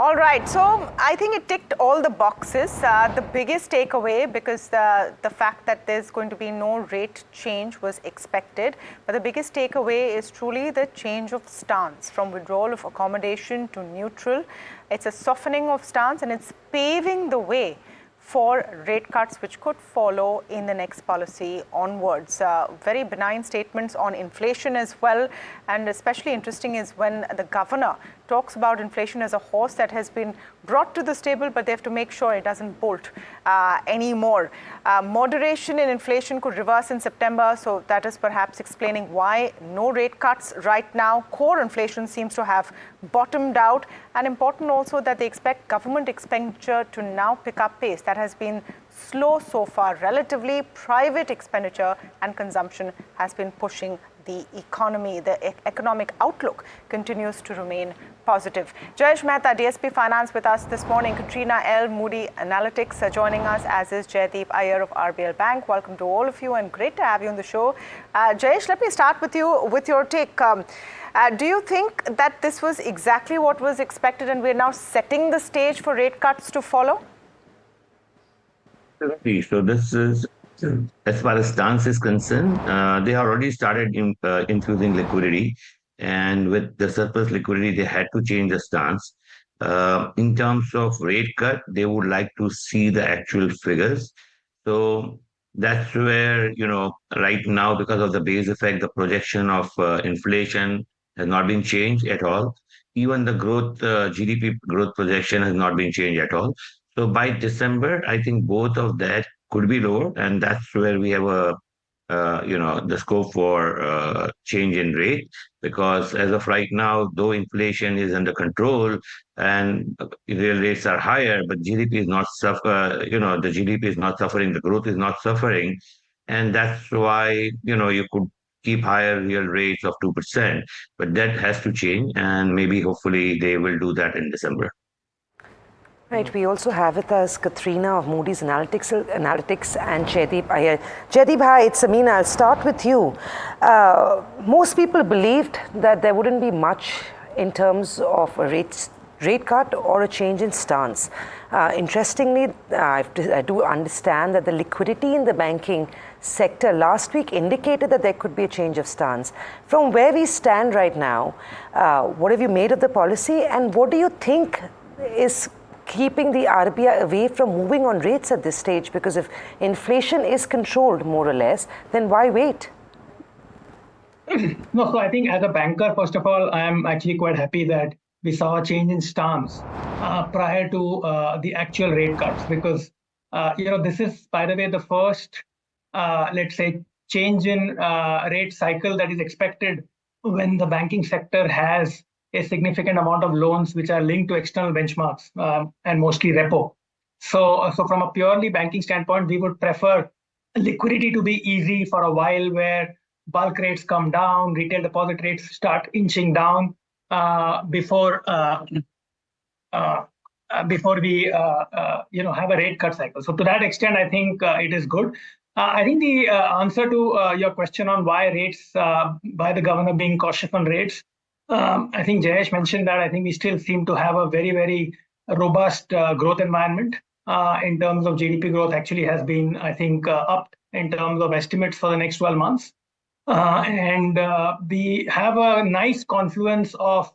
All right, so I think it ticked all the boxes. The biggest takeaway, because the fact that there's going to be no rate change was expected, but the biggest takeaway is truly the change of stance from withdrawal of accommodation to neutral. It's a softening of stance and it's paving the way for rate cuts which could follow in the next policy onwards. Very benign statements on inflation as well, and especially interesting is when the governor talks about inflation as a horse that has been brought to the stable, but they have to make sure it doesn't bolt anymore. Moderation in inflation could reverse in September, so that is perhaps explaining why no rate cuts right now. Core inflation seems to have bottomed out, and important also that they expect government expenditure to now pick up pace. That has been slow so far. Relatively, private expenditure and consumption has been pushing the economy. The economic outlook continues to remain positive. Jayesh Mehta, DSP Finance, with us this morning. Katrina L, Moody Analytics, are joining us, as is Jaideep Iyer of RBL Bank. Welcome to all of you and great to have you on the show. Jayesh, let me start with you with your take. Do you think that this was exactly what was expected and we're now setting the stage for rate cuts to follow? So this is, as far as stance is concerned, they already started infusing liquidity, and with the surplus liquidity, they had to change the stance. In terms of rate cut, they would like to see the actual figures. So that's where, right now, because of the base effect, the projection of inflation has not been changed at all. Even the growth, GDP growth projection has not been changed at all. So by December, I think both of that could be lower, and that's where we have the scope for change in rate. Because as of right now, though inflation is under control and real rates are higher, but GDP is not the GDP is not suffering, the growth is not suffering, and that's why you could keep higher real rates of 2%. But that has to change, and maybe hopefully they will do that in December. Right, we also have with us Katrina of Moody's Analytics and Jaideep Iyer. Jaideep, hi, it's Amina. I'll start with you. Most people believed that there wouldn't be much in terms of a rate cut or a change in stance. Interestingly, I do understand that the liquidity in the banking sector last week indicated that there could be a change of stance. From where we stand right now, what have you made of the policy, and what do you think is keeping the RBI away from moving on rates at this stage? Because if inflation is controlled more or less, then why wait? No, so I think as a banker, first of all, I am actually quite happy that we saw a change in stance prior to the actual rate cuts, because this is, by the way, the first, let's say, change in rate cycle that is expected when the banking sector has a significant amount of loans which are linked to external benchmarks and mostly repo. So from a purely banking standpoint, we would prefer liquidity to be easy for a while, where bulk rates come down, retail deposit rates start inching down before we have a rate cut cycle. So to that extent, I think it is good. I think the answer to your question on why rates, by the governor being cautious on rates, I think Jayesh mentioned that I think we still seem to have a very, very robust growth environment. In terms of GDP growth actually has been, I think, up in terms of estimates for the next 12 months. And we have a nice confluence of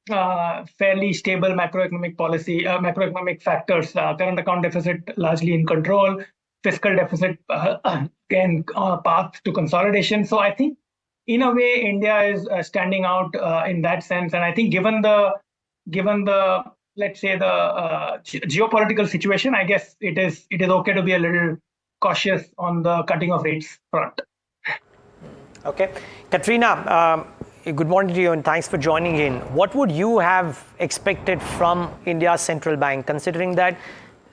fairly stable macroeconomic policy, macroeconomic factors, current account deficit largely in control, fiscal deficit again path to consolidation. So I think in a way, India is standing out in that sense, and I think given the let's say the geopolitical situation, I guess it is okay to be a little cautious on the cutting of rates front. Okay, Katrina, good morning to you, and thanks for joining in. What would you have expected from India's central bank, considering that,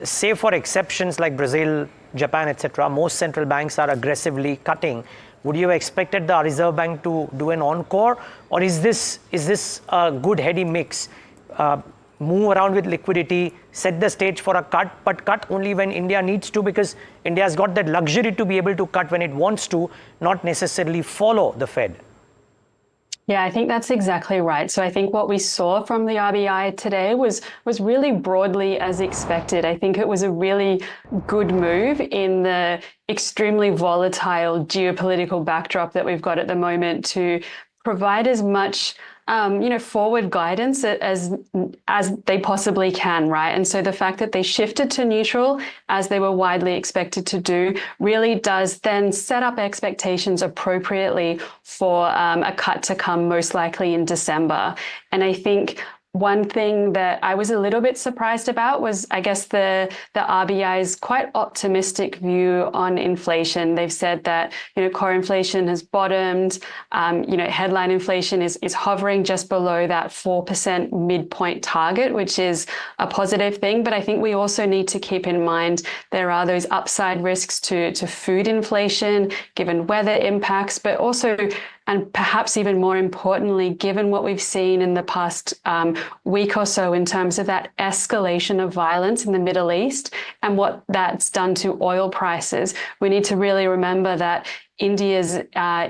save for exceptions like Brazil, Japan, etc., most central banks are aggressively cutting? Would you have expected the Reserve Bank to do an encore, or is this a good heady mix? Move around with liquidity, set the stage for a cut, but cut only when India needs to, because India has got that luxury to be able to cut when it wants to, not necessarily follow the Fed. Yeah, I think that's exactly right. So I think what we saw from the RBI today was really broadly as expected. I think it was a really good move in the extremely volatile geopolitical backdrop that we've got at the moment to provide as much forward guidance as they possibly can, right? And so the fact that they shifted to neutral, as they were widely expected to do, really does then set up expectations appropriately for a cut to come, most likely in December. And I think one thing that I was a little bit surprised about was, I guess, the RBI's quite optimistic view on inflation. They've said that, core inflation has bottomed, headline inflation is hovering just below that 4% midpoint target, which is a positive thing. But I think we also need to keep in mind there are those upside risks to food inflation, given weather impacts, but also, and perhaps even more importantly, given what we've seen in the past week or so in terms of that escalation of violence in the Middle East and what that's done to oil prices, we need to really remember that India's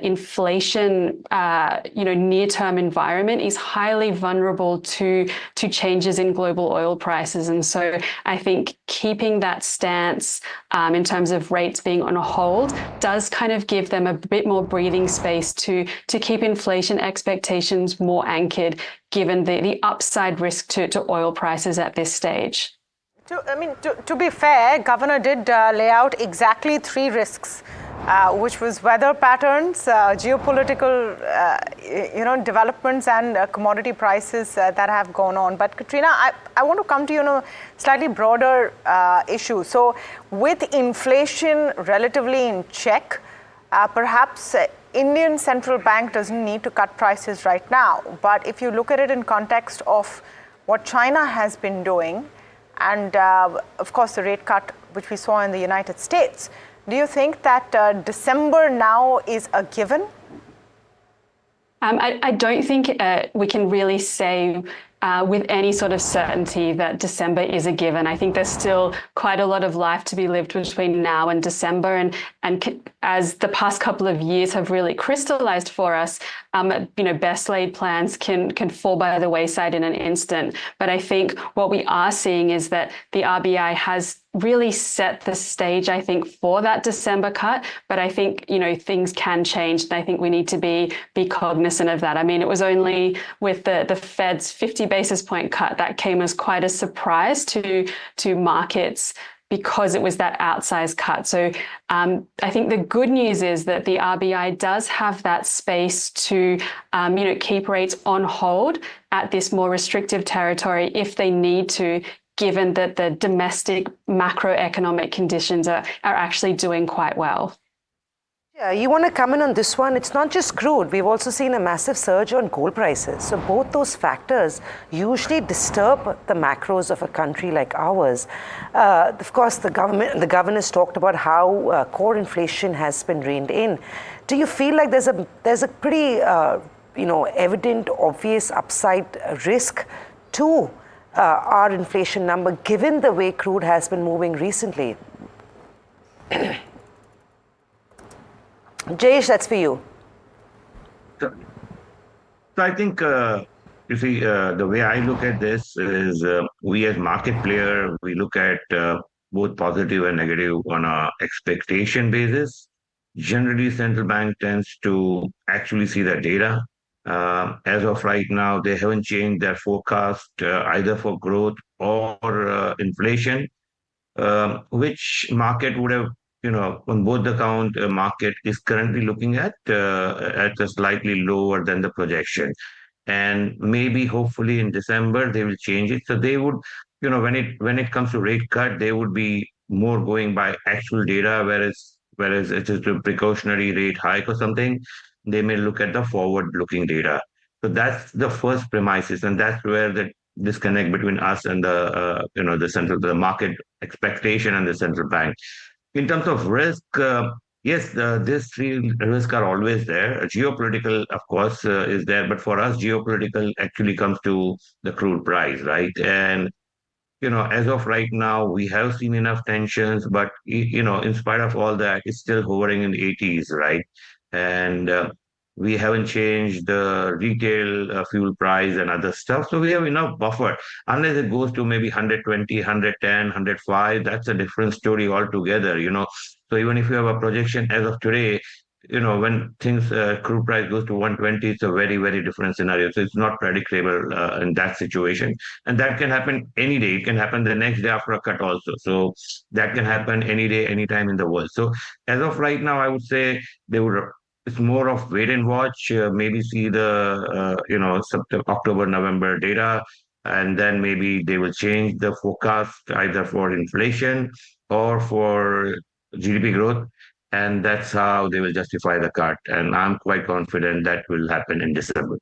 inflation, near-term environment is highly vulnerable to changes in global oil prices. And so I think keeping that stance in terms of rates being on a hold does kind of give them a bit more breathing space to keep inflation expectations more anchored, given the upside risk to oil prices at this stage. To be fair, Governor did lay out exactly 3 risks, which was weather patterns, geopolitical, developments, and commodity prices that have gone on. But Katrina, I want to come to you on a slightly broader issue. So, with inflation relatively in check, perhaps Indian central bank doesn't need to cut prices right now. But if you look at it in context of what China has been doing, and of course the rate cut which we saw in the United States, do you think that December now is a given? I don't think we can really say with any sort of certainty that December is a given. I think there's still quite a lot of life to be lived between now and December. And as the past couple of years have really crystallized for us, best laid plans can fall by the wayside in an instant. But I think what we are seeing is that the RBI has really set the stage, I think, for that December cut. But I think, things can change. And I think we need to be cognizant of that. I mean, it was only with the Fed's 50 basis point cut that came as quite a surprise to markets, because it was that outsized cut. So I think the good news is that the RBI does have that space to, keep rates on hold at this more restrictive territory if they need to, given that the domestic macroeconomic conditions are actually doing quite well. Yeah, you want to come in on this one? It's not just crude. We've also seen a massive surge on coal prices. So both those factors usually disturb the macros of a country like ours. Of course, the governor's talked about how core inflation has been reined in. Do you feel like there's a pretty evident, obvious upside risk to our inflation number, given the way crude has been moving recently? Jayesh, that's for you. So I think, you see, the way I look at this is we as market player, we look at both positive and negative on a expectation basis. Generally, central bank tends to actually see the data. As of right now, they haven't changed their forecast either for growth or inflation, which market would have, on both account, market is currently looking at a slightly lower than the projection. And maybe hopefully in December they will change it. So they would, when it comes to rate cut, they would be more going by actual data, whereas it is a precautionary rate hike or something, they may look at the forward-looking data. So that's the first premises, and that's where the disconnect between us and the market expectation and the central bank. In terms of risk, yes, these 3 risks are always there. Geopolitical, of course, is there, but for us, geopolitical actually comes to the crude price, right? And as of right now, we have seen enough tensions, but in spite of all that, it's still hovering in the 80s, right? And We haven't changed the retail fuel price and other stuff. So we have enough buffer. Unless it goes to maybe 120, 110, 105, that's a different story altogether. So even if you have a projection as of today, when things crude price goes to 120, it's a very, very different scenario. So it's not predictable in that situation. And that can happen any day. It can happen the next day after a cut also. So that can happen any day, anytime in the world. So as of right now, I would say they would. It's more of wait and watch. Maybe see the September, October, November data, and then maybe they will change the forecast either for inflation or for GDP growth, and that's how they will justify the cut. And I'm quite confident that will happen in December.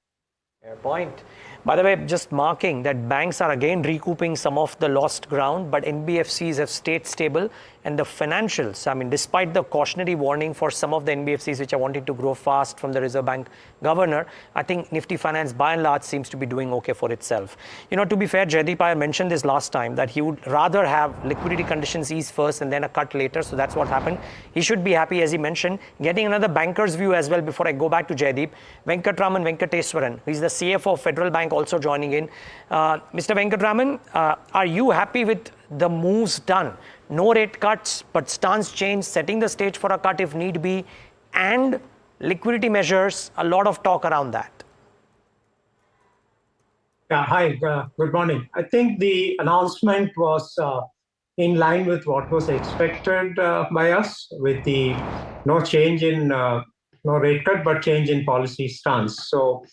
Fair point. By the way, just marking that banks are again recouping some of the lost ground, but NBFCs have stayed stable. And the financials, I mean, despite the cautionary warning for some of the NBFCs which are wanting to grow fast from the Reserve Bank governor, I think Nifty Finance by and large seems to be doing okay for itself. To be fair, Jaideep, I mentioned this last time that he would rather have liquidity conditions ease first and then a cut later. So that's what happened. He should be happy, as he mentioned. Getting another banker's view as well before I go back to Jaideep. Venkatraman Venkateswaran, who is the CFO of Federal Bank, also joining in. Mr. Venkatraman, are you happy with the moves done? No rate cuts, but stance change, setting the stage for a cut if need be, and liquidity measures, a lot of talk around that. Yeah, hi, good morning. I think the announcement was in line with what was expected by us, with the no change in no rate cut, but change in policy stance. So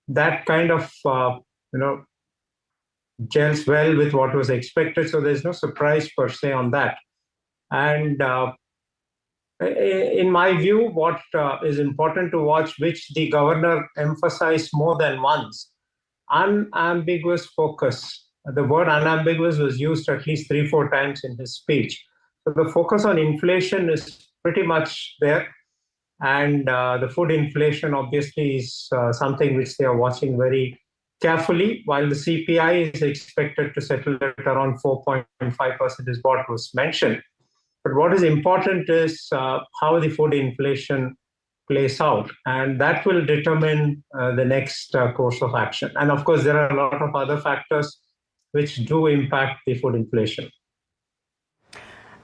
that kind of gels well with what was expected. So there's no surprise per se on that. And in my view, what is important to watch, which the governor emphasized more than once, unambiguous focus. The word unambiguous was used at least 3-4 times in his speech. So the focus on inflation is pretty much there. And the food inflation obviously is something which they are watching very carefully, while the CPI is expected to settle at around 4.5% is what was mentioned. But what is important is how the food inflation plays out, and that will determine the next course of action. And of course, there are a lot of other factors which do impact the food inflation.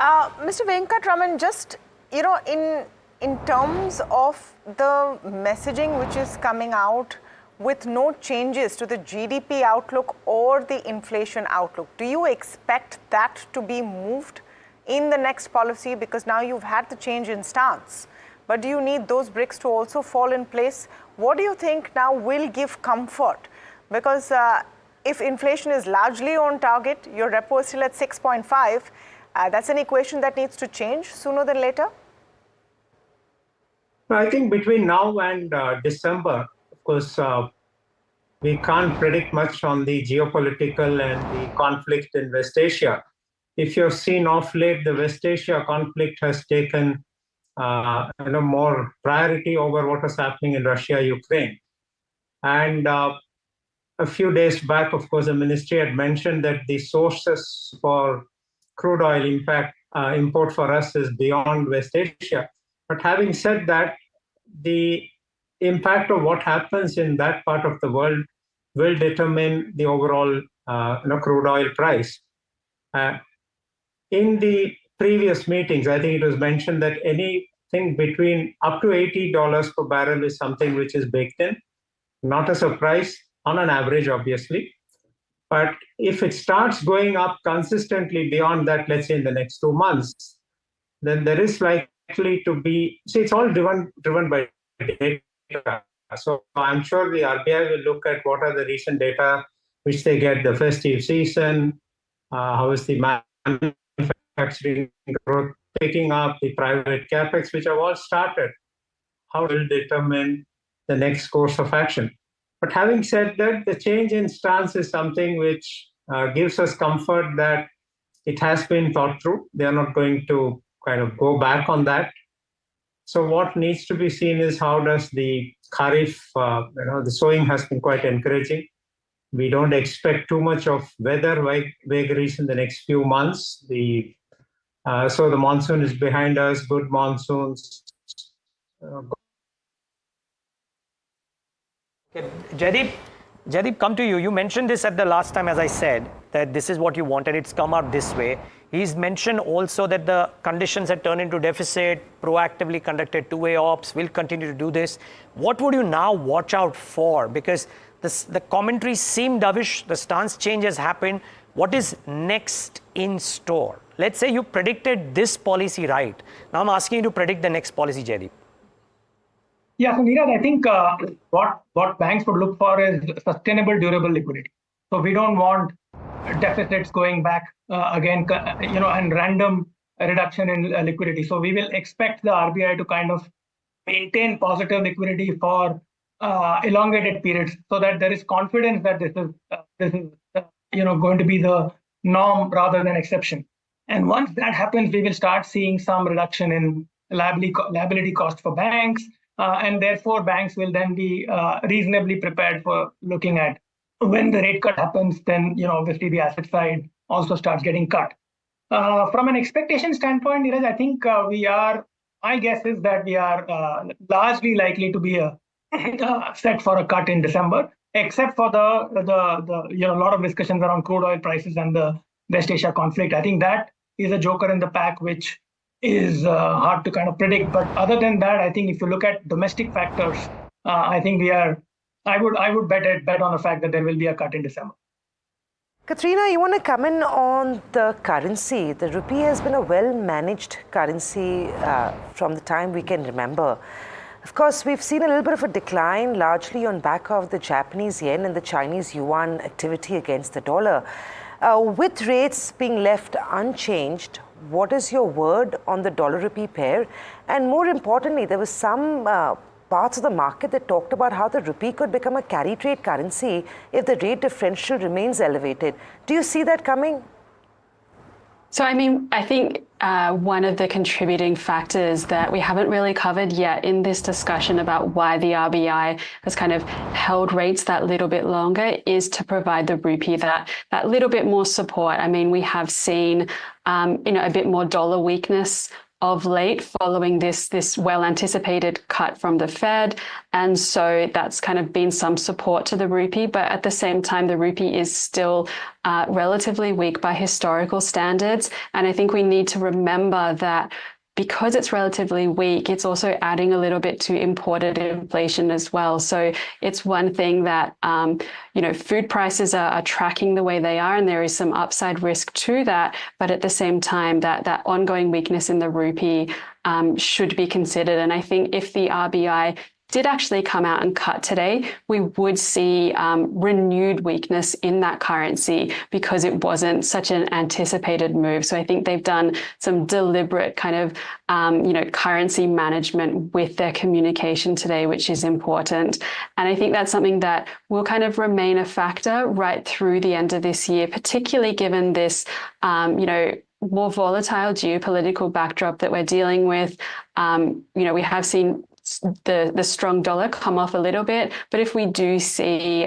Mr. Venkatraman, just, in terms of the messaging which is coming out with no changes to the GDP outlook or the inflation outlook, do you expect that to be moved in the next policy? Because now you've had the change in stance, but do you need those bricks to also fall in place? What do you think now will give comfort? Because if inflation is largely on target, your repo is still at 6.5, that's an equation that needs to change sooner than later? I think between now and December, of course, we can't predict much on the geopolitical and the conflict in West Asia. If you've seen off late, the West Asia conflict has taken more priority over what was happening in Russia, Ukraine. And a few days back, of course, the ministry had mentioned that the sources for crude oil import for us is beyond West Asia. But having said that, the impact of what happens in that part of the world will determine the overall crude oil price. In the previous meetings, I think it was mentioned that anything between up to $80 per barrel is something which is baked in. Not a surprise on an average, obviously. But if it starts going up consistently beyond that, let's say in the next 2 months, then there is likely to be, it's all driven by data. So I'm sure the RBI will look at what are the recent data which they get, the festive season, how is the manufacturing growth picking up, the private capex, which have all started, how will determine the next course of action. But having said that, the change in stance is something which gives us comfort that it has been thought through. They are not going to kind of go back on that. So what needs to be seen is how does the Kharif, the sowing has been quite encouraging. We don't expect too much of weather vagaries in the next few months. So the monsoon is behind us, good monsoons, Jaideep, come to you. You mentioned this at the last time, as I said, that this is what you wanted. It's come out this way. He's mentioned also that the conditions had turned into deficit, proactively conducted two-way ops, will continue to do this. What would you now watch out for? Because the commentary seemed dovish, the stance change has happened. What is next in store? Let's say you predicted this policy right. Now I'm asking you to predict the next policy, Jaideep. Yeah, so Neeraj, I think what banks would look for is sustainable, durable liquidity. So we don't want deficits going back again, and random reduction in liquidity. So we will expect the RBI to kind of maintain positive liquidity for elongated periods, so that there is confidence that this is going to be the norm rather than exception. And once that happens, we will start seeing some reduction in liability cost for banks. And therefore, banks will then be reasonably prepared for looking at when the rate cut happens, then obviously the asset side also starts getting cut. From an expectation standpoint, Neeraj, I think my guess is that we are largely likely to be set for a cut in December, except for the lot of discussions around crude oil prices and the West Asia conflict. I think that is a joker in the pack, which is hard to kind of predict. But other than that, I think if you look at domestic factors, I think I would bet on the fact that there will be a cut in December. Katrina, you want to come in on the currency? The rupee has been a well-managed currency from the time we can remember. Of course, we've seen a little bit of a decline, largely on back of the Japanese yen and the Chinese yuan activity against the dollar. With rates being left unchanged, what is your word on the dollar-rupee pair? And more importantly, there was some parts of the market that talked about how the rupee could become a carry trade currency if the rate differential remains elevated. Do you see that coming? So, I think one of the contributing factors that we haven't really covered yet in this discussion about why the RBI has kind of held rates that little bit longer is to provide the rupee that little bit more support. We have seen, a bit more dollar weakness of late following this well-anticipated cut from the Fed. And so that's kind of been some support to the rupee. But at the same time, the rupee is still relatively weak by historical standards. And I think we need to remember that because it's relatively weak, it's also adding a little bit to imported inflation as well. So it's one thing that, food prices are tracking the way they are, and there is some upside risk to that. But at the same time, that ongoing weakness in the rupee should be considered. And I think if the RBI did actually come out and cut today, we would see renewed weakness in that currency because it wasn't such an anticipated move. So I think they've done some deliberate kind of, currency management with their communication today, which is important. And I think that's something that will kind of remain a factor right through the end of this year, particularly given this, more volatile geopolitical backdrop that we're dealing with. We have seen the strong dollar come off a little bit, but if we do see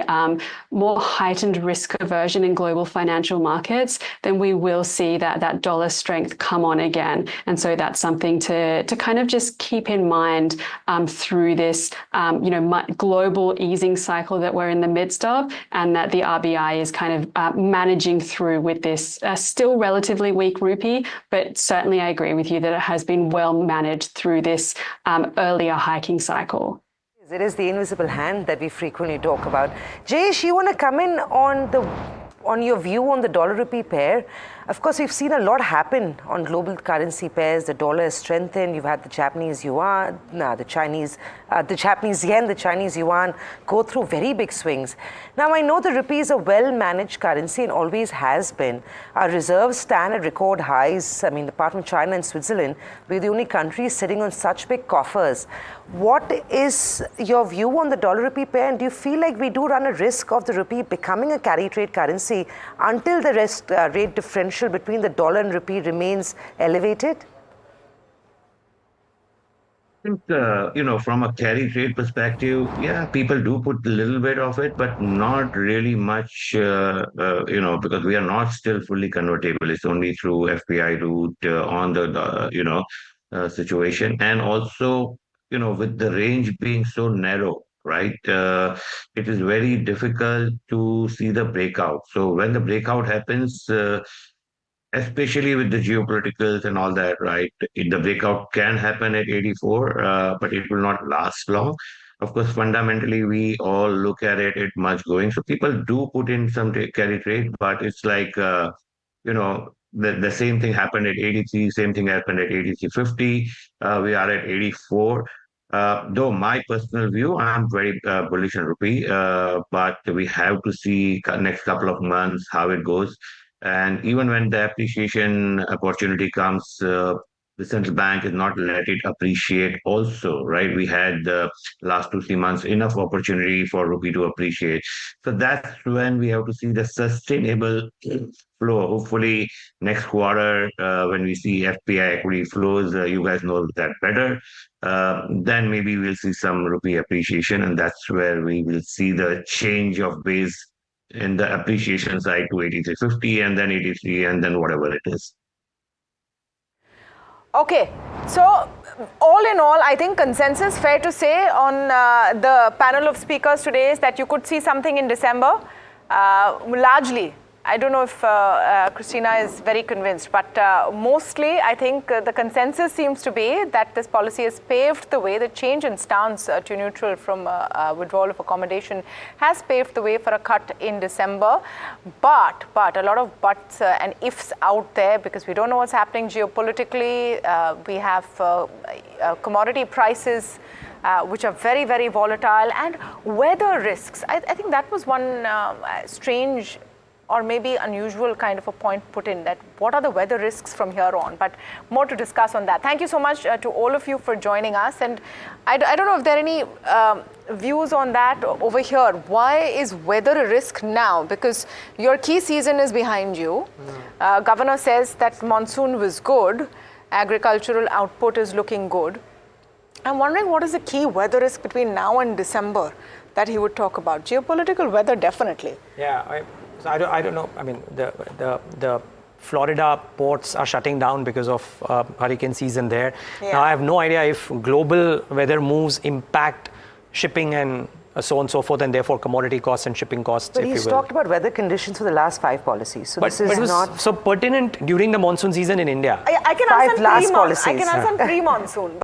more heightened risk aversion in global financial markets, then we will see that dollar strength come on again. And so that's something to kind of just keep in mind through this global easing cycle that we're in the midst of, and that the RBI is kind of managing through with this still relatively weak rupee, but certainly I agree with you that it has been well managed through this earlier hiking cycle. It is the invisible hand that we frequently talk about. Jayesh, you want to come in on your view on the dollar-rupee pair? Of course, we've seen a lot happen on global currency pairs. The dollar has strengthened. You've had the Japanese yuan, the Japanese yen, the Chinese yuan go through very big swings. Now, I know the rupee is a well-managed currency and always has been. Our reserves stand at record highs. Apart from China and Switzerland, we're the only countries sitting on such big coffers. What is your view on the dollar-rupee pair? And do you feel like we do run a risk of the rupee becoming a carry trade currency until the rate differential between the dollar and rupee remains elevated? I think, from a carry trade perspective, yeah, people do put a little bit of it, but not really much, because we are not still fully convertible. It's only through FPI route on the, situation. And also, with the range being so narrow, right? It is very difficult to see the breakout. So when the breakout happens, especially with the geopoliticals and all that, right? The breakout can happen at 84, but it will not last long. Of course, fundamentally, we all look at it much going. So people do put in some carry trade, but it's like, the same thing happened at 83, same thing happened at 83.50. We are at 84. Though my personal view, I'm very bullish on rupee, but we have to see next couple of months how it goes. And even when the appreciation opportunity comes, the central bank is not let it appreciate also, right? We had the last 2, 3 months enough opportunity for rupee to appreciate. So that's when we have to see the sustainable flow. Hopefully next quarter, when we see FPI equity flows, you guys know that better. Then maybe we'll see some rupee appreciation, and that's where we will see the change of base in the appreciation side to 83.50 and then 83 and then whatever it is. Okay, so all in all, I think consensus, fair to say, on the panel of speakers today is that you could see something in December, largely. I don't know if Christina is very convinced, but mostly I think the consensus seems to be that this policy has paved the way. The change in stance to neutral from withdrawal of accommodation has paved the way for a cut in December. But a lot of buts and ifs out there, because we don't know what's happening geopolitically. We have commodity prices which are very, very volatile, and weather risks. I think that was one strange or maybe unusual kind of a point put in, that what are the weather risks from here on, but more to discuss on that. Thank you so much to all of you for joining us, and I don't know if there are any views on that over here. Why is weather a risk now? Because your key season is behind you. Governor says that monsoon was good, agricultural output is looking good. I'm wondering what is the key weather risk between now and December that he would talk about? Geopolitical weather, definitely. Yeah, so I don't know. I mean, the Florida ports are shutting down because of hurricane season there. Yeah. Now, I have no idea if global weather moves impact shipping and so on and so forth, and therefore commodity costs and shipping costs. But he's talked about weather conditions for the last 5 policies. So this is not so pertinent during the monsoon season in India. I can answer pre-monsoon.